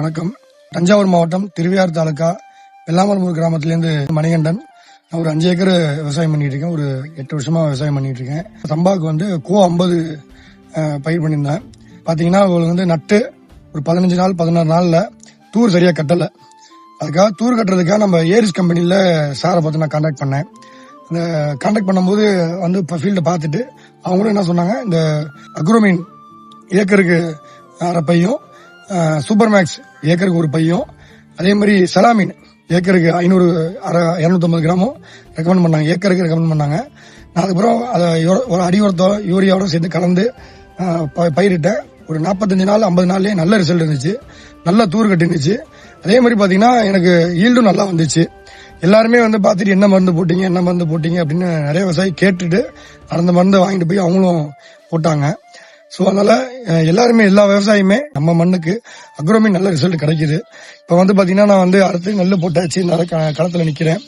வணக்கம். தஞ்சாவூர் மாவட்டம் திருவையாறு தாலுகா வெள்ளாமல்பூர் கிராமத்திலேருந்து மணிகண்டன். நான் ஒரு 5 ஏக்கர் விவசாயம் பண்ணிட்டு இருக்கேன். ஒரு 8 வருஷமா விவசாயம் பண்ணிட்டு இருக்கேன். சம்பாவுக்கு வந்து கோ 50 பயிர் பண்ணியிருந்தேன். பாத்தீங்கன்னா அவங்களுக்கு நட்டு ஒரு 15 நாள் 16 நாள்ல தூர் சரியா கட்டல. அதுக்காக தூர் கட்டுறதுக்காக நம்ம ஏரிஸ் கம்பெனில சாரை பார்த்து நான் கான்டாக்ட் பண்ணேன். இந்த கான்டாக்ட் பண்ணும்போது வந்து ஃபீல்டை பார்த்துட்டு அவங்களும் என்ன சொன்னாங்க, இந்த அக்ரோமீன் ஏக்கருக்கு 1/2 பையும், சூப்பர் மேக்ஸ் ஏக்கருக்கு 1 பையும், அதே மாதிரி சலாமீன் ஏக்கருக்கு 250 கிராமும் ரெக்கமெண்ட் பண்ணாங்க. ஏக்கருக்கு ரெக்கமெண்ட் பண்ணாங்க. நான் அதுக்கப்புறம் அதை ஒரு அடி உரத்தோ யூரியாவோட சேர்த்து கலந்து பயிரிட்டேன். ஒரு 45 நாள் 50 நாள்லயே நல்ல ரிசல்ட் இருந்துச்சு. நல்ல தூர் கட்டி இருந்துச்சு. அதே மாதிரி பாத்தீங்கன்னா எனக்கு ஈல்டும் நல்லா வந்துச்சு. எல்லாருமே வந்து பாத்துட்டு என்ன மருந்து போட்டீங்க அப்படின்னு நிறைய விவசாயி கேட்டுட்டு அந்த மருந்தை வாங்கிட்டு போய் அவங்களும் போட்டாங்க. சோ அதனால எல்லாருமே எல்லா விவசாயியுமே நம்ம மண்ணுக்கு அக்ரோமீன் நல்ல ரிசல்ட் கிடைக்குது. இப்ப வந்து பாத்தீங்கன்னா நான் வந்து அடுத்து நெல்லு போட்டாச்சு, களத்துல நிக்கிறேன்.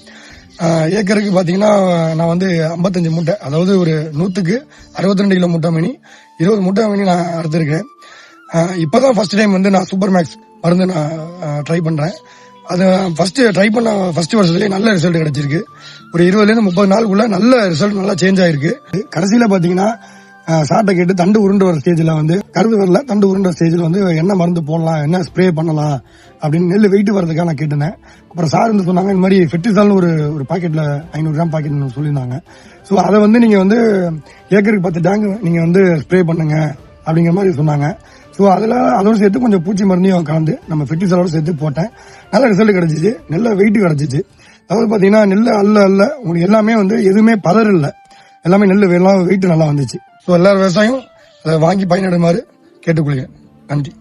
ஏக்கருக்கு பாத்தீங்கன்னா நான் வந்து 55 மூட்டை, அதாவது ஒரு 100க்கு 62 கிலோ மூட்டை மணி 20 மூட்டை மணி நான் அறுத்திருக்கேன். இப்பதான் ஃபர்ஸ்ட் டைம் வந்து நான் சூப்பர் மேக்ஸ் மருந்து நான் ட்ரை பண்றேன். அது ஃபர்ஸ்ட் வருஷத்துலயே நல்ல ரிசல்ட் கிடைச்சிருக்கு. ஒரு 20-30 நாளுக்குள்ள நல்ல ரிசல்ட் நல்லா சேஞ்ச் ஆயிருக்கு. கடைசியில பாத்தீங்கன்னா சாட்டை கேட்டு தண்டு உருண்டு வர ஸ்டேஜ்ல வந்து கருது வரல, தண்டு உருண்ட ஸ்டேஜ்ல வந்து என்ன மருந்து போடலாம், என்ன ஸ்ப்ரே பண்ணலாம் அப்படின்னு நெல் வெயிட் வரதுக்காக நான் கேட்டேன். அப்புறம் சார் வந்து சொன்னாங்க, இந்த மாதிரி ஃபெர்டிசால்னு ஒரு பாக்கெட்ல 500 கிராம் பாக்கெட் சொல்லியிருந்தாங்க. சோ அதை வந்து நீங்க வந்து ஏக்கருக்கு 10 டேங்க் நீங்க வந்து ஸ்ப்ரே பண்ணுங்க அப்படிங்கிற மாதிரி சொன்னாங்க. சோ அதோட சேர்த்து கொஞ்சம் பூச்சி மருந்தையும் கலந்து நம்ம ஃபெர்டிசாலோட சேர்த்து போட்டேன். நல்ல ரிசல்ட் கிடைச்சிச்சு. நல்ல வெயிட் கிடைச்சிச்சு. அதாவது பாத்தீங்கன்னா நெல் அல்ல உங்களுக்கு எல்லாமே வந்து எதுவுமே பதர் இல்ல, எல்லாமே நெல் வெயிட் நல்லா வந்துச்சு. சோ எல்லா விவசாயம் அதை வாங்கி பயனிடுமாறு கேட்டுக்கொள்கிறேன். நன்றி.